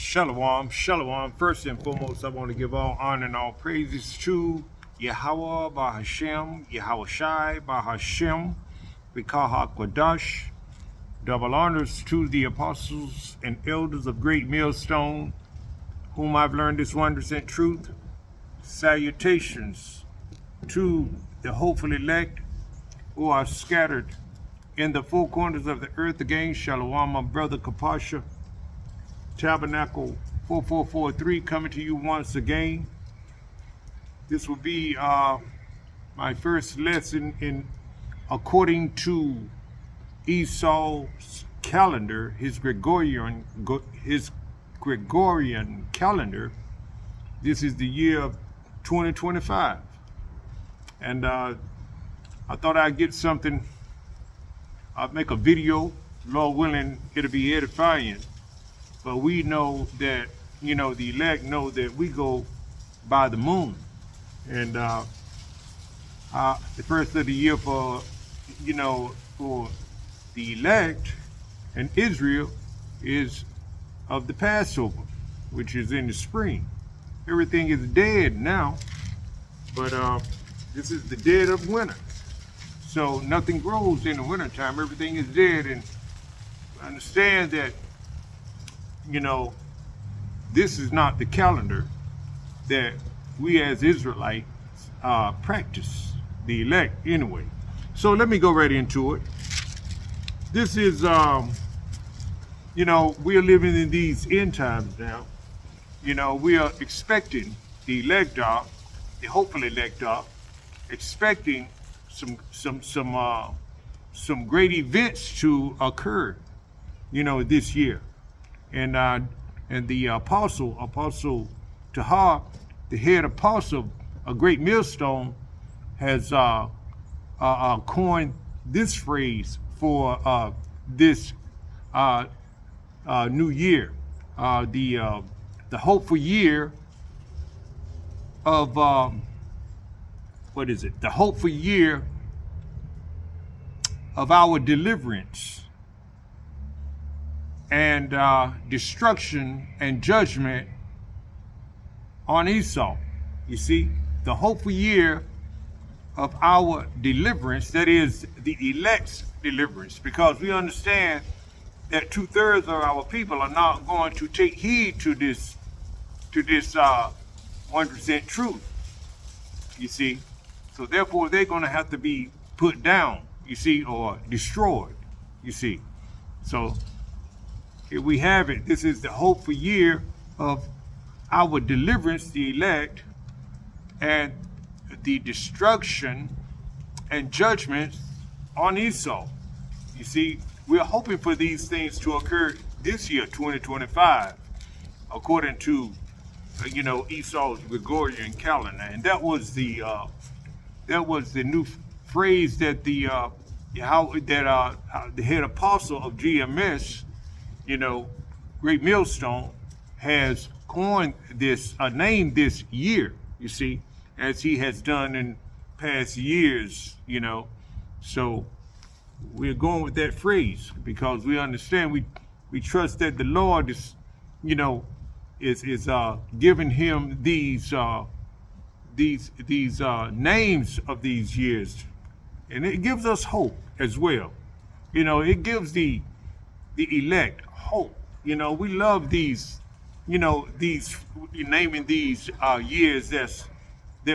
Shalom, shalom. First and foremost, I want to give all honor and all praises to Yahweh Bahashem, Yahweh Shai Bahashem, Bikaha Kwadash. Double honors to the apostles and elders of Great Millstone, whom I've learned this 100% truth. Salutations to the hopeful elect who are scattered in the four corners of the earth again. Shalom, my brother Kapasha. Tabernacle 4443 coming to you once again. This will be my first lesson in according to Esau's calendar, his Gregorian calendar. This is the year of 2025, and I thought I'd get something. I'll make a video, Lord willing, it'll be edifying. But we know that, the elect know that we go by the moon. And the first of the year for the elect and Israel is of the Passover, which is in the spring. Everything is dead now, but this is the dead of winter. So nothing grows in the wintertime. Everything is dead. And understand that this is not the calendar that we as Israelites practice, the elect anyway. So let me go right into it. This is, we are living in these end times now. We are expecting the elect are, the hopeful elect are, expecting some great events to occur, this year. And the apostle Tahar, the head apostle of Great Millstone, has coined this phrase for this new year, the hopeful year of the hopeful year of our deliverance and destruction and judgment on Esau. You see, the hopeful year of our deliverance, that is the elect's deliverance, because we understand that 2/3 of our people are not going to take heed to this 100% truth. You see, so therefore they're going to have to be put down, you see, or destroyed. You see, so here we have it. This is the hopeful year of our deliverance, the elect, and the destruction and judgment on Esau. You see, we're hoping for these things to occur this year, 2025, according to, Esau's Gregorian calendar. And that was the new phrase that the head apostle of GMS, Great Millstone, has coined this, named this year, you see, as he has done in past years, So we're going with that phrase because we understand, we trust that the Lord is, is giving him these names of these years, and it gives us hope as well. It gives the elect hope. We love these, these naming these years that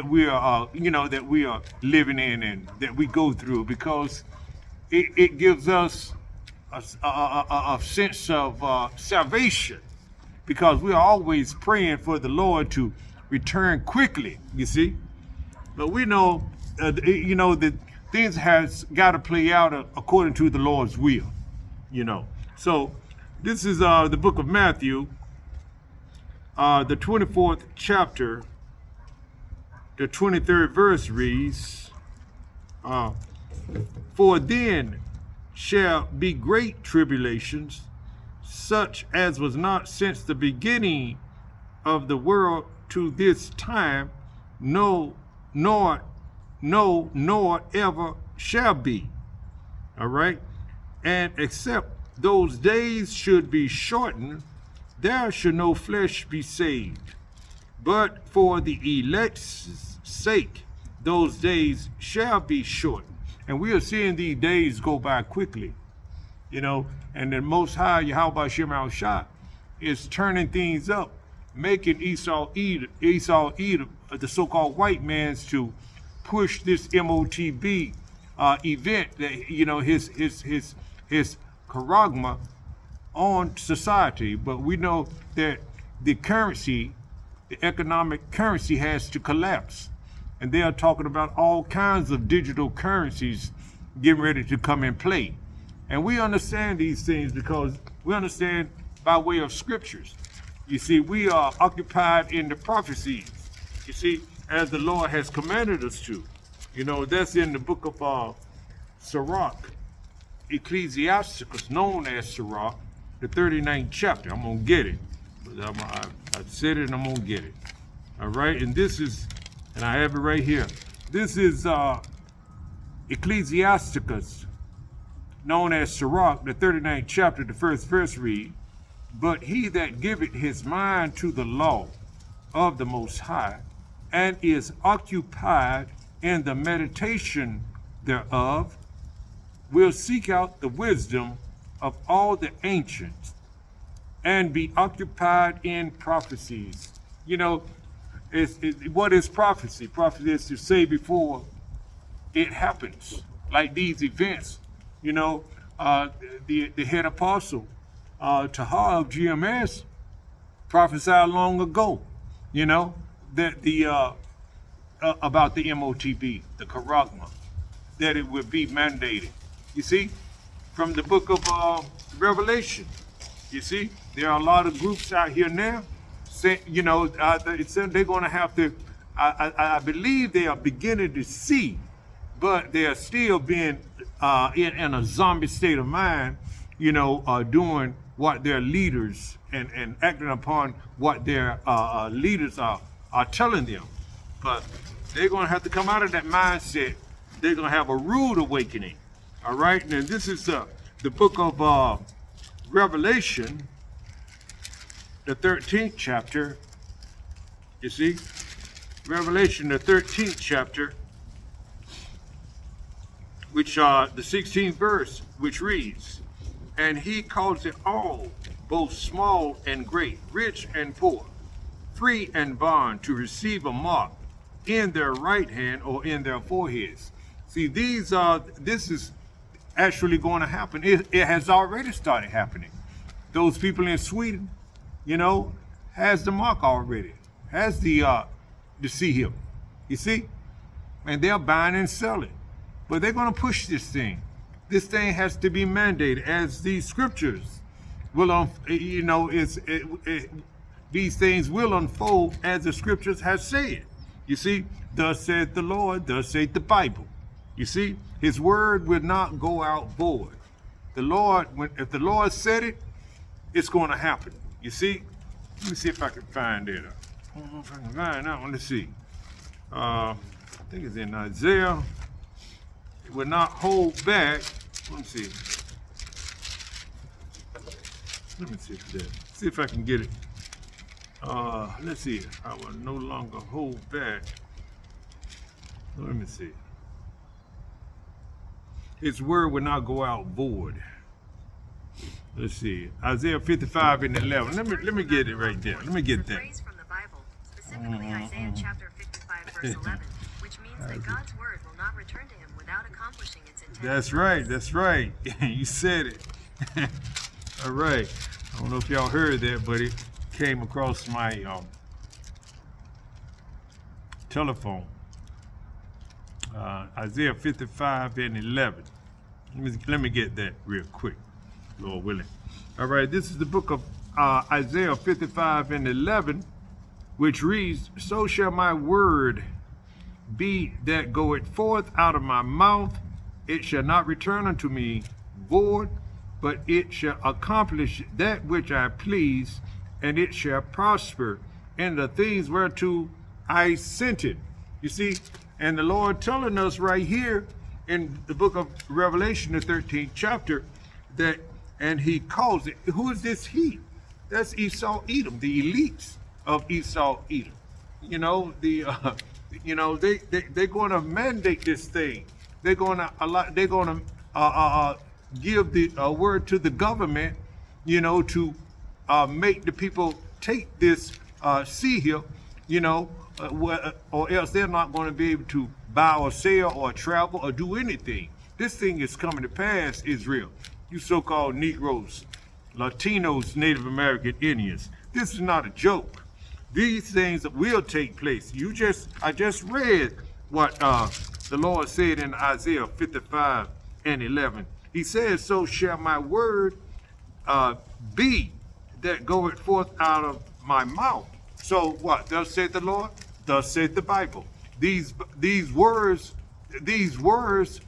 we are, that we are living in and that we go through, because it gives us a sense of salvation, because we are always praying for the Lord to return quickly, you see. But we know, that things has got to play out according to the Lord's will, So this is the book of Matthew, the 24th chapter, the 23rd verse reads, "For then shall be great tribulations, such as was not since the beginning of the world to this time, nor ever shall be." All right. "And except those days should be shortened, there shall no flesh be saved. But for the elect's sake, those days shall be shortened. And we are seeing these days go by quickly, and the Most High, Yahweh Shem Shah, is turning things up, making Esau Edom, the so-called white man's, to push this MOTB event, that his charagma on society. But we know that the economic currency has to collapse. And they are talking about all kinds of digital currencies getting ready to come in play. And we understand these things because we understand by way of scriptures. You see, we are occupied in the prophecies, you see, as the Lord has commanded us to. That's in the book of Sirach, Ecclesiasticus, known as Sirach, the 39th chapter. I'm going to get it. I said it and I'm going to get it. All right, and this is, and I have it right here. This is Ecclesiasticus, known as Sirach, the 39th chapter, the first verse read, "But he that giveth his mind to the law of the Most High, and is occupied in the meditation thereof, will seek out the wisdom of all the ancients, and be occupied in prophecies." What is prophecy? Prophecy is to say before it happens, like these events. The head apostle, Tahar of GMS, prophesied long ago, that about the MOTB, the charagma, that it would be mandated. You see, from the book of Revelation, you see, there are a lot of groups out here now. They're going to have to, I believe they are beginning to see, but they are still being in a zombie state of mind, doing what their leaders and acting upon what their leaders are telling them. But they're going to have to come out of that mindset. They're going to have a rude awakening. All right. Now, this is the book of Revelation, the 13th chapter. You see, Revelation, the 13th chapter, which the 16th verse, which reads, "And he calls it all, both small and great, rich and poor, free and bond, to receive a mark in their right hand or in their foreheads." See, this is actually going to happen. It has already started happening. Those people in Sweden, has the mark already, has the seal. You see? And they're buying and selling. But they're going to push this thing. This thing has to be mandated, as these scriptures will, these things will unfold as the scriptures have said. You see, thus saith the Lord, thus saith the Bible. You see, his word will not go out void. If the Lord said it, it's going to happen. You see, let me see if I can find it. I don't know if I can find that one. Let's see. I think it's in Isaiah. It will not hold back. Let me see. See if I can get it. Let's see. I will no longer hold back. Let me see. His word will not go out void. Let's see. Isaiah 55 and 11. Let me get it right there. Let me get that. Phrase from the Bible, specifically Isaiah chapter 55 verse 11, which means that God's word will not return to him without accomplishing its intended That's right. That's right. You said it. All right. I don't know if y'all heard that, but it came across my telephone. Isaiah 55 and 11. Let me get that real quick, Lord willing. All right, this is the book of Isaiah 55 and 11, which reads, "So shall my word be that goeth forth out of my mouth. It shall not return unto me void, but it shall accomplish that which I please, and it shall prosper in the things whereto I sent it." You see, and the Lord telling us right here in the book of Revelation, the 13th chapter, that, and he calls it, who is this he That's Esau Edom, the elites of Esau Edom. You know, they're going to mandate this thing. They're going to give the word to the government, to make the people take this sea here, or else they're not going to be able to buy or sell or travel or do anything. This thing is coming to pass, Israel. You so-called Negroes, Latinos, Native American Indians. This is not a joke. These things will take place. I just read what the Lord said in Isaiah 55:11. He says, "So shall my word be that goeth forth out of my mouth." So what? Thus saith the Lord. Thus saith the Bible. These words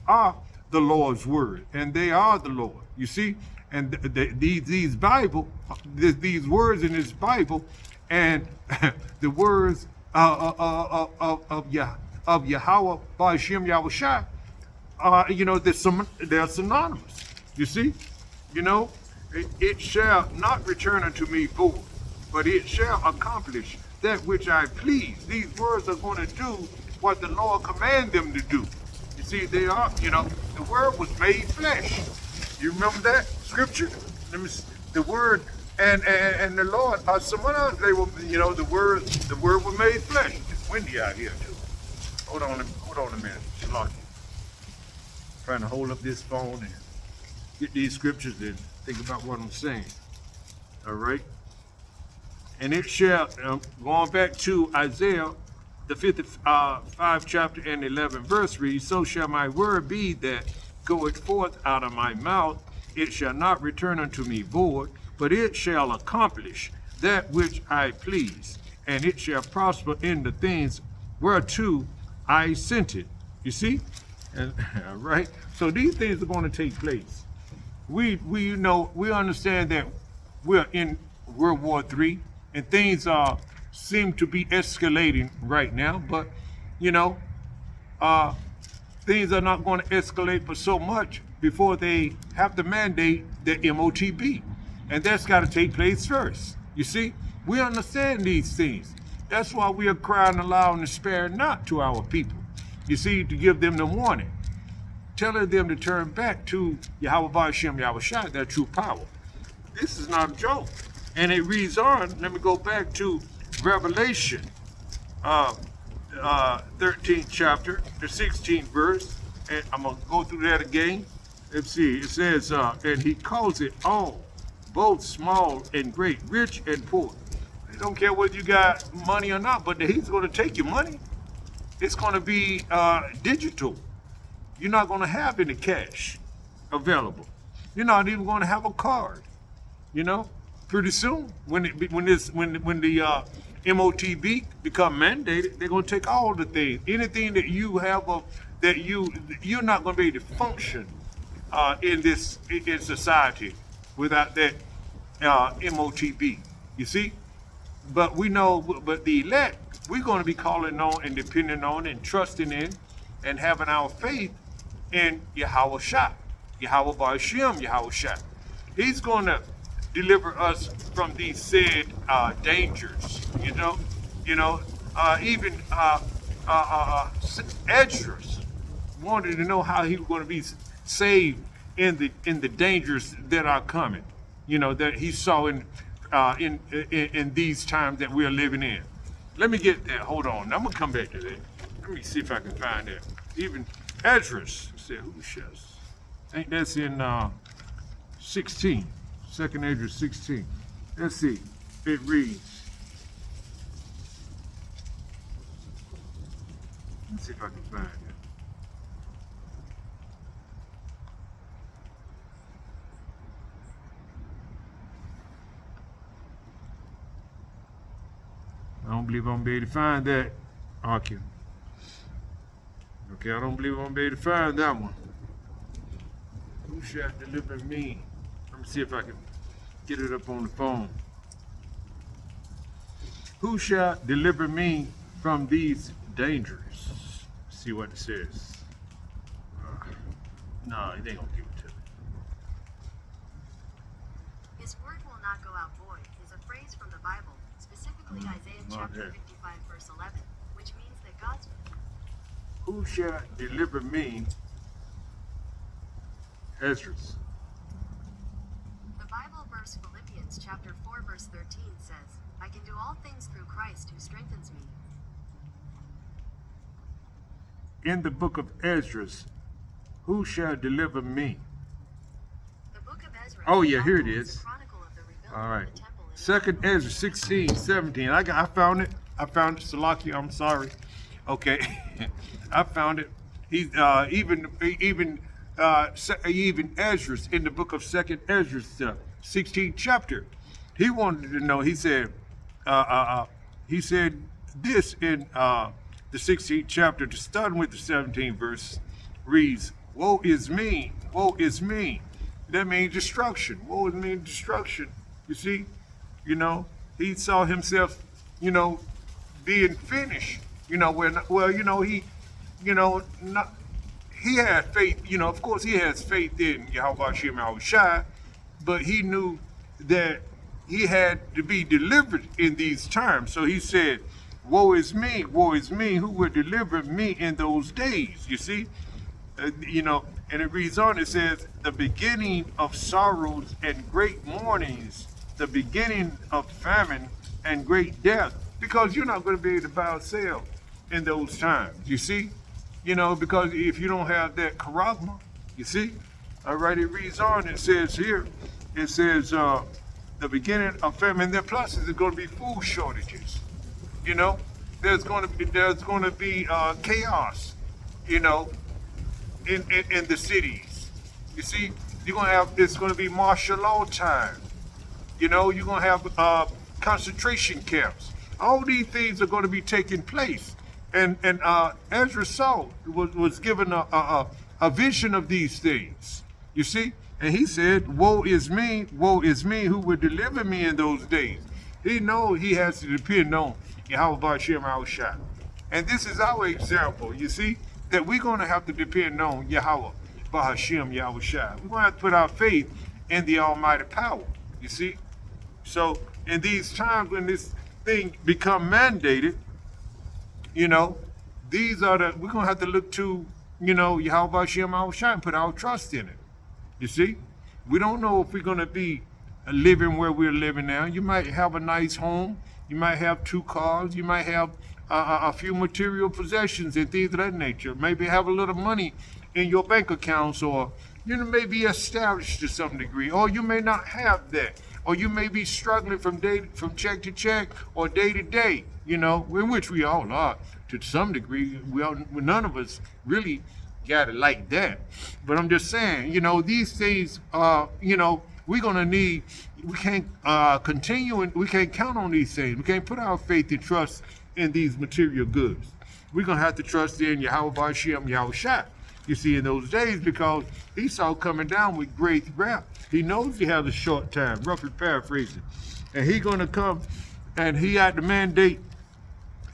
are the Lord's word, and they are the Lord. You see, and these words in this Bible, and the words of Yahweh Ba'ashem Yahushua, they're synonymous. You see, it shall not return unto me void, but it shall accomplish that which I please. These words are going to do what the Lord commanded them to do. You see, they are, the word was made flesh. You remember that scripture? The word and the Lord, sometimes they were, the word was made flesh. It's windy out here too. Hold on a minute. Shalom. Trying to hold up this phone and get these scriptures and think about what I'm saying. All right. And it shall, going back to Isaiah, the 55th chapter and 11th verse reads, "So shall my word be that goeth forth out of my mouth. It shall not return unto me void, but it shall accomplish that which I please, and it shall prosper in the things whereto I sent it." You see? And right? So these things are going to take place. We understand that we're in World War III, and things seem to be escalating right now, but things are not going to escalate for so much before they have to mandate the MOTB. And that's got to take place first. You see, we understand these things. That's why we are crying aloud and spare not to our people. You see, to give them the warning, telling them to turn back to Yahweh Ba'ashem Yahushua, their true power. This is not a joke. And it reads on. Let me go back to Revelation 13th chapter, the 16th verse. And I'm going to go through that again. Let's see. It says, and he calls it all, both small and great, rich and poor. He don't care whether you got money or not, but he's going to take your money. It's going to be digital. You're not going to have any cash available. You're not even going to have a card. Pretty soon, when the MOTB become mandated, they're going to take all the things, anything that you have that you're not going to be able to function in society without that MOTB. You see, but we know, but the elect, we're going to be calling on and depending on and trusting in and having our faith in Yahweh Shah, Yahweh Ba'ashem Yahushua. He's going to deliver us from these said dangers. Even Esdras wanted to know how he was going to be saved in the dangers that are coming. That he saw in these times that we are living in. Let me get that. Hold on. I'm gonna come back to that. Let me see if I can find that. Even Esdras said, "Who says?" I think that's in 16. Second Esdras 16. Let's see. It reads. Let's see if I can find it. I don't believe I'm gonna be able to find that, Arkin. Okay, I don't believe I'm gonna be able to find that one. Who shall deliver me? Let me see if I can get it up on the phone. Who shall deliver me from these dangers? See what it says. No, it ain't gonna give it to me. His word will not go out void. His specifically Isaiah chapter 55, verse 11, which means that God's Who shall deliver me? Ezra. The Bible verse Philippians chapter 4 verse 13 says, I can do all things through Christ who strengthens me. In the book of Ezra, who shall deliver me? The book of Ezra. Oh, yeah, here it is is. a chronicle of the rebuilding All right. of the temple in Second Ezra 16, 17. I found it. I found it. Salaki, I'm sorry. Okay. I found it. He's even Ezra in the book of Second Ezra, 16th chapter. He wanted to know. He said this in the 16th chapter, to start with the 17th verse, reads, "Woe is me! Woe is me!" That means destruction. Woe is me, destruction. You see, he saw himself, being finished. He had faith. Of course, he has faith in Yahweh Shem Yahushai, but he knew that he had to be delivered in these times. So he said, woe is me, who will deliver me in those days? You see, and it reads on, it says, the beginning of sorrows and great mournings, the beginning of famine and great death, because you're not going to be able to buy or sell in those times, you see, because if you don't have that charagma, you see, all right, it reads on, it says here, the beginning of famine, and then plus there's going to be food shortages, there's going to be chaos, in the cities. You see, it's going to be martial law time. You're going to have concentration camps. All these things are going to be taking place. And Ezra saw, was given a vision of these things. You see? And he said, woe is me, who will deliver me in those days? He knows he has to depend on Yahweh Shem Yahushai. And this is our example, you see, that we're going to have to depend on Yahweh Bahashem Yahushai. We're going to have to put our faith in the almighty power, you see. So in these times when this thing become mandated, we're going to have to look to, Yahweh Bahashem Yahushai and put our trust in it. You see, we don't know if we're going to be living where we're living now. You might have a nice home. You might have 2 cars. You might have a few material possessions and things of that nature. Maybe have a little money in your bank accounts, or you may be established to some degree, or you may not have that, or you may be struggling from check to check or day to day. In which we all are to some degree. None of us really got it like that. But I'm just saying, these things, we're going to need, we can't continue, and we can't count on these things. We can't put our faith and trust in these material goods. We're going to have to trust in Yahweh Shem Yahushai, you see, in those days, because Esau coming down with great wrath. He knows he has a short time, roughly paraphrasing. And he's going to come, and he had the mandate,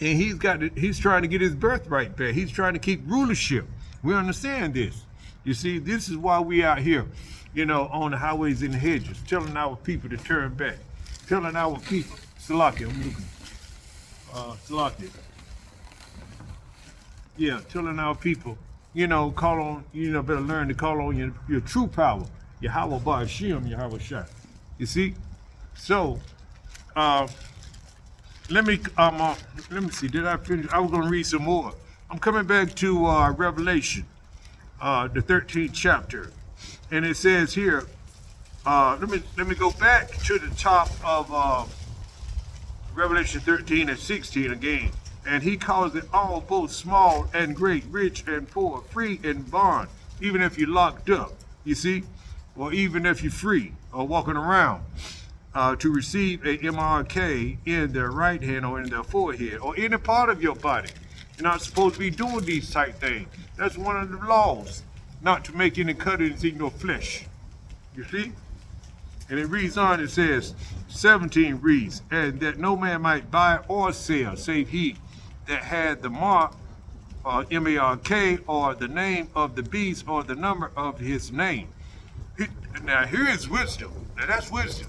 and he's trying to get his birthright back. He's trying to keep rulership. We understand this. You see, this is why we out here, on the highways and the hedges, telling our people to turn back, telling our people, Salaki, I'm looking, Salaki. Yeah, telling our people, call on, better learn to call on your true power, Yahweh Bahashem, Yahweh Shai. You see? So, let me see, did I finish? I was going to read some more. I'm coming back to Revelation, the 13th chapter. And it says here, let me go back to the top of Revelation 13 and 16 again. And he calls it all, both small and great, rich and poor, free and bond, even if you're locked up, you see, or even if you're free or walking around, to receive a MRK in their right hand or in their forehead or any part of your body. You're not supposed to be doing these type things. That's one of the laws, not to make any cuttings in your flesh. You see? And it reads on, it says, 17 reads, and that no man might buy or sell, save he that had the mark, M-A-R-K, or the name of the beast, or the number of his name. Now here is wisdom. Now that's wisdom.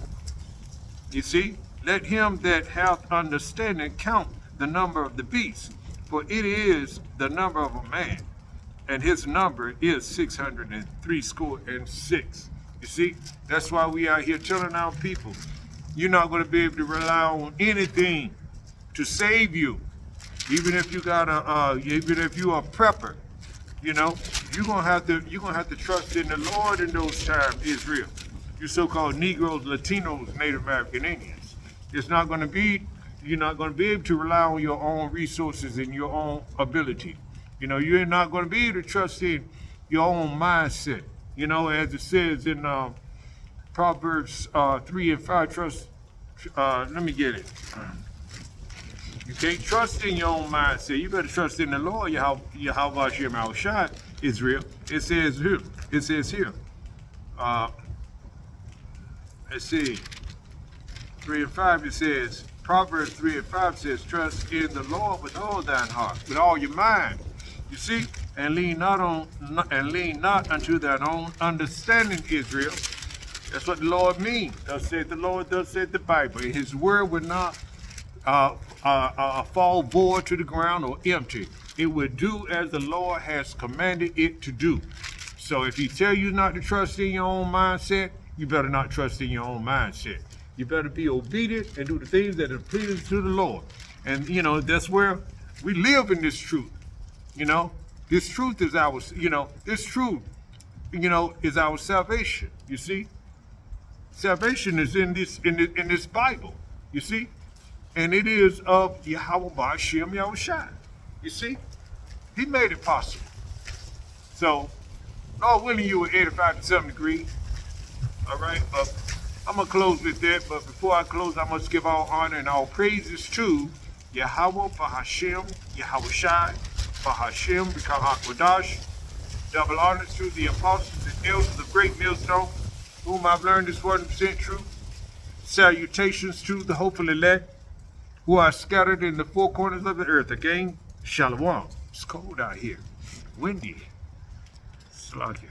You see? Let him that hath understanding count the number of the beast, for it is the number of a man, and his number is 636. You see, that's why we out here telling our people, you're not going to be able to rely on anything to save you, even if you got even if you're a prepper. You know, you're gonna have to trust in the Lord in those times, Israel. You so-called Negroes, Latinos, Native American Indians. It's not going to be. You're not going to be able to rely on your own resources and your own ability. You know, you're not going to be able to trust in your own mindset. You know, as it says in Proverbs 3 and 5, trust. Let me get it. You can't trust in your own mindset. You better trust in the Lord, Yahweh Shem Al-Shai, Israel. It says here. Let's see. 3 and 5, it says, Proverbs 3 and 5 says, trust in the Lord with all thine heart, with all your mind. You see, and lean not unto thine own understanding, Israel. That's what the Lord means. Thus said the Lord, thus said the Bible. His word would not fall void to the ground or empty. It would do as the Lord has commanded it to do. So if he tell you not to trust in your own mindset, you better not trust in your own mindset. You better be obedient and do the things that are pleasing to the Lord. And, you know, that's where we live in this truth. You know, this truth is our, this truth, is our salvation. You see, salvation is in this Bible. You see, and it is of Yahweh Shem Yahushai. You see, he made it possible. So, Lord willing, you were 85 to 7 degrees. All right. I'm going to close with that, but before I close, I must give all honor and all praises to Yahweh Bahashem, Yahushai, Bahashem, B'Kahakwadash. Double honors to the apostles and elders of Great Millstone, whom I've learned is 100% true. Salutations to the hopeful elect, who are scattered in the four corners of the earth. Again, Shalom. It's cold out here. Windy. Slakia.